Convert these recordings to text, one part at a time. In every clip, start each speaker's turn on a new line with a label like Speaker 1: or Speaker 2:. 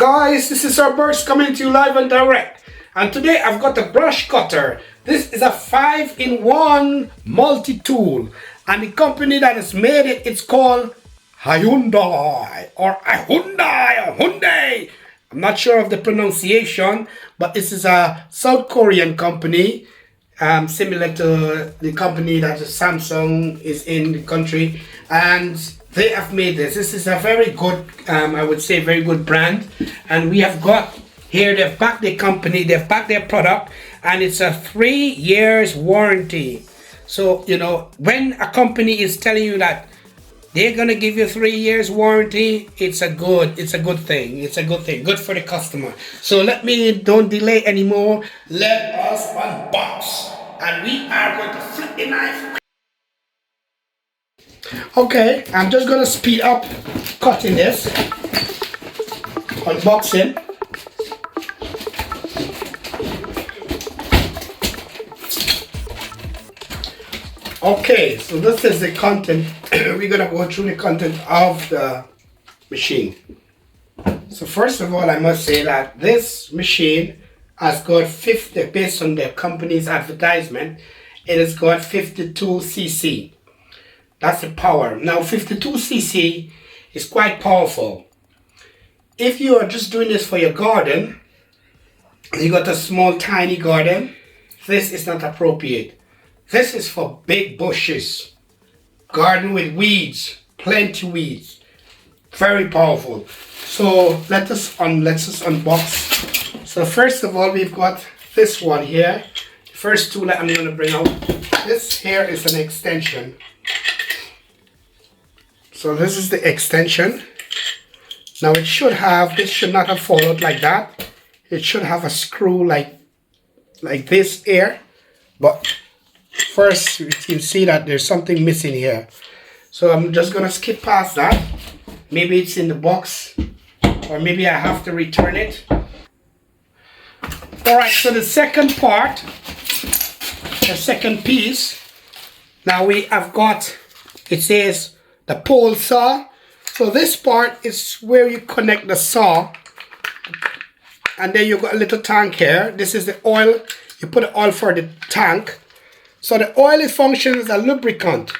Speaker 1: guys, this is our burst coming to you live and direct. And today I've got a brush cutter. This is a 5-in-1 multi-tool. And the company that has made it, it's called Hyundai or Hyundai. I'm not sure of the pronunciation, but this is a South Korean company, similar to the company that Samsung is in the country. And they have made this. This is a very good, I would say, very good brand. And we have got here, they've backed the company, they've backed their product, and it's a 3 years warranty. So, you know, when a company is telling you that they're gonna give you 3 years warranty, it's a good thing. It's a good thing, good for the customer. So don't delay anymore. Let us unbox. And we are going to flip the knife. Okay, I'm just gonna speed up cutting this, unboxing. Okay, so this is the content. We're gonna go through the content of the machine. So first of all, I must say that this machine has got 50, based on the company's advertisement, it has got 52 cc. That's the power. Now 52 cc is quite powerful. If you are just doing this for your garden, you got a small tiny garden, this is not appropriate. This is for big bushes, garden with weeds, plenty weeds, very powerful. So let us unbox. So first of all, we've got this one here. The first tool that I'm going to bring out. This here is an extension. So this is the extension. Now this should not have followed like that. It should have a screw like this here. But first you can see that there's something missing here. So I'm just gonna skip past that. Maybe it's in the box, or maybe I have to return it. Alright, so the second part, the second piece, now we have got, it says the pole saw. So this part is where you connect the saw, and then you got a little tank here. This is the oil. You put the oil for the tank. So the oil functions as a lubricant,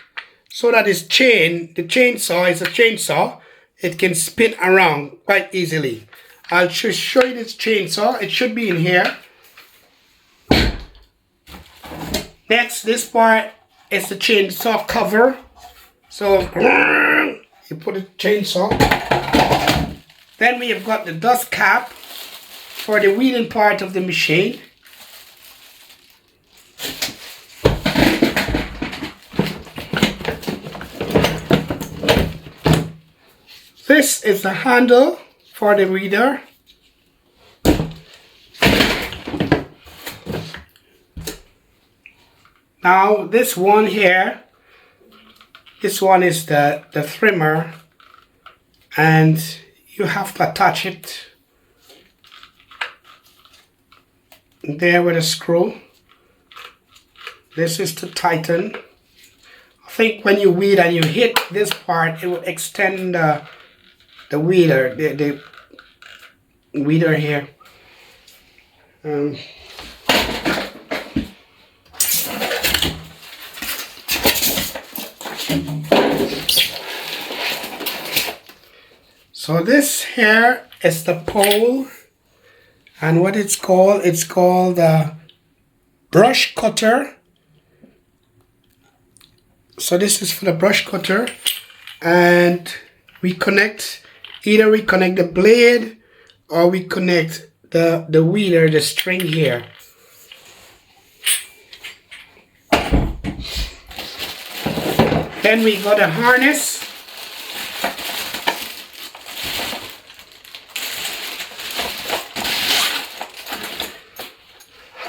Speaker 1: so that the chainsaw is a chainsaw. It can spin around quite easily. I'll just show you this chainsaw. It should be in here. Next, this part is the chainsaw cover. So you put a chainsaw. Then we have got the dust cap for the wheeling part of the machine. This is the handle for the weeder. Now this one here, this one is the trimmer, and you have to attach it there with a screw. This is to tighten. I think when you weed and you hit this part, it will extend the weeder, the weeder here. So this here is the pole, and what it's called the brush cutter. So this is for the brush cutter, and either we connect the blade or we connect the weeder, the string here. Then we got a harness.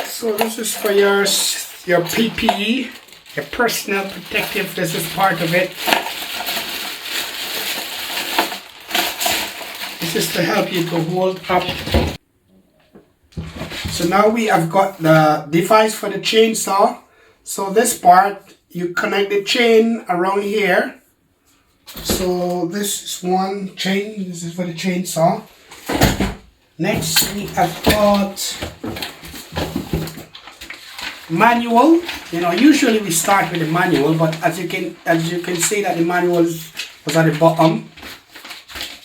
Speaker 1: So this is for your PPE, your personal protective. This is part of it. This is to help you to hold up. So now we have got the device for the chainsaw. So this part, you connect the chain around here. So this is one chain. This is for the chainsaw. Next we have got manual. You know, usually we start with the manual, but as you can see that the manual was at the bottom.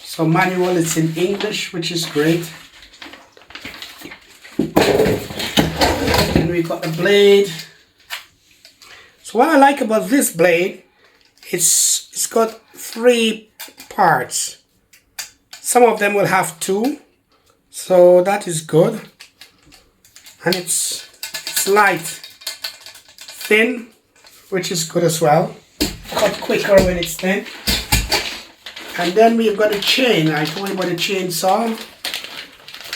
Speaker 1: So manual is in English, which is great. And we got the blade. So what I like about this blade, it's got 3 parts. Some of them will have 2, so that is good. And it's light, thin, which is good as well. Cut quicker when it's thin. And then we've got a chain. I told you about the chainsaw.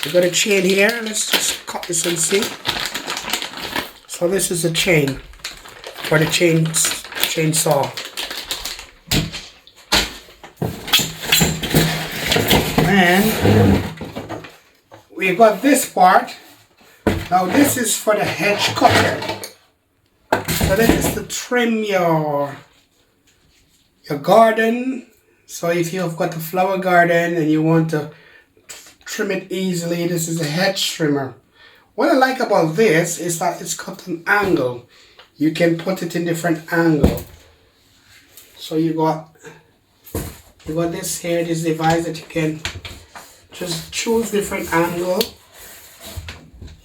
Speaker 1: We've got a chain here. Let's just cut this and see. So this is a chain for the chainsaw. And we've got this part. Now this is for the hedge cutter. So this is to trim your garden. So if you've got a flower garden and you want to trim it easily, this is a hedge trimmer. What I like about this is that it's got an angle. You can put it in different angle. So you got this here, this device that you can just choose different angle.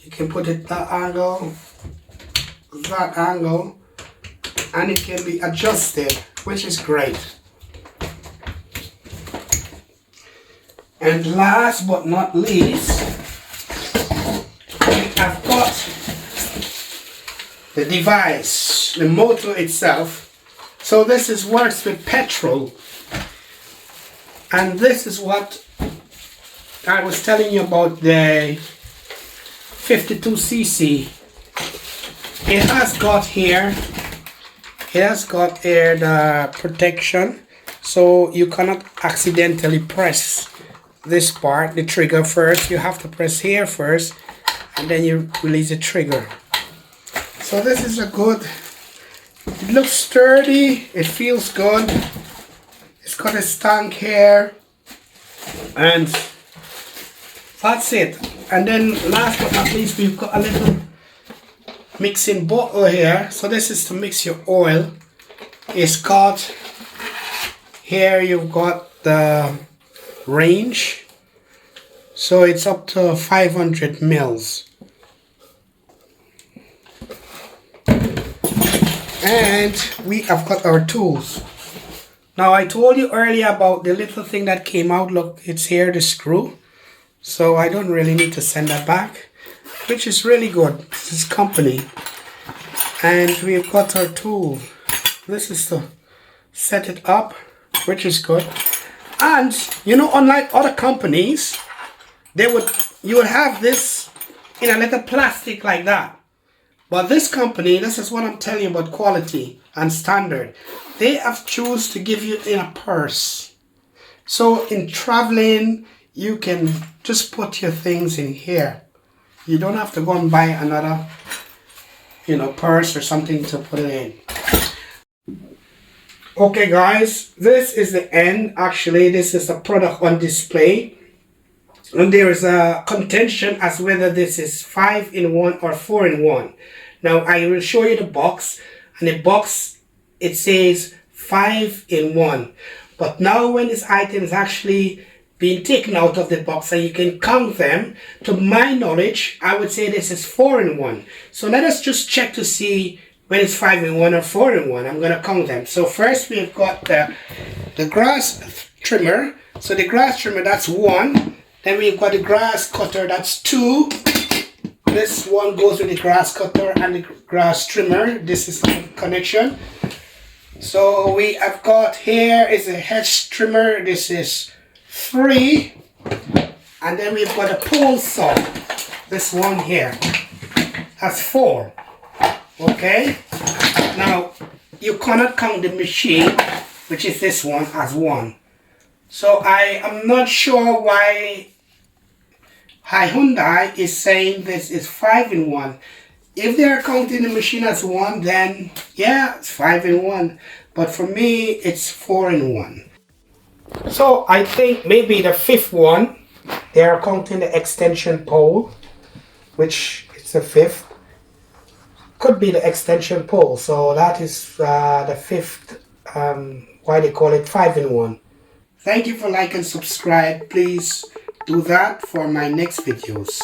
Speaker 1: You can put it that angle, and it can be adjusted, which is great. And last but not least, I've got the device, the motor itself. So this works with petrol. And this is what I was telling you about the 52cc. It has got here the protection, so you cannot accidentally press this part, the trigger first. You have to press here first, and then you release the trigger. So this is a good, it looks sturdy, it feels good. It's got a stank here, and that's it. And then last but not least, we've got a little mixing bottle here. So this is to mix your oil. It's got here, you've got the range, so it's up to 500 mils. And we have got our tools. Now I told you earlier about the little thing that came out. Look, it's here, the screw. So I don't really need to send that back, which is really good. This is company. And we've got our tool. This is to set it up, which is good. And you know, unlike other companies, you would have this in a little plastic like that. But this company, this is what I'm telling you about quality and standard. They have chosen to give you in a purse. So in traveling, you can just put your things in here. You don't have to go and buy another, purse or something to put it in. Okay guys, this is the end. Actually, this is the product on display. And there is a contention as whether this is 5-in-1 or 4-in-1. Now I will show you the box, and the box, it says 5-in-1. But now when this item is actually being taken out of the box and you can count them, to my knowledge, I would say this is 4-in-1. So let us just check to see when it's 5-in-1 or 4-in-1. I'm going to count them. So first we've got the grass trimmer. So the grass trimmer, that's 1. Then we've got the grass cutter, that's 2. This one goes with the grass cutter and the grass trimmer. This is the connection. So we have got here is a hedge trimmer. This is 3. And then we've got a pole saw. This one here. That's 4. Okay. Now you cannot count the machine, which is this one, as 1. So I am not sure why Hyundai is saying this is 5-in-1. If they are counting the machine as 1, then yeah, it's 5-in-1. But for me, it's 4-in-1. So I think maybe the 5th one They are counting the extension pole, which is the fifth. Could be the extension pole, so that is the fifth, why they call it 5-in-1. Thank you for like and subscribe. Please do that for my next videos.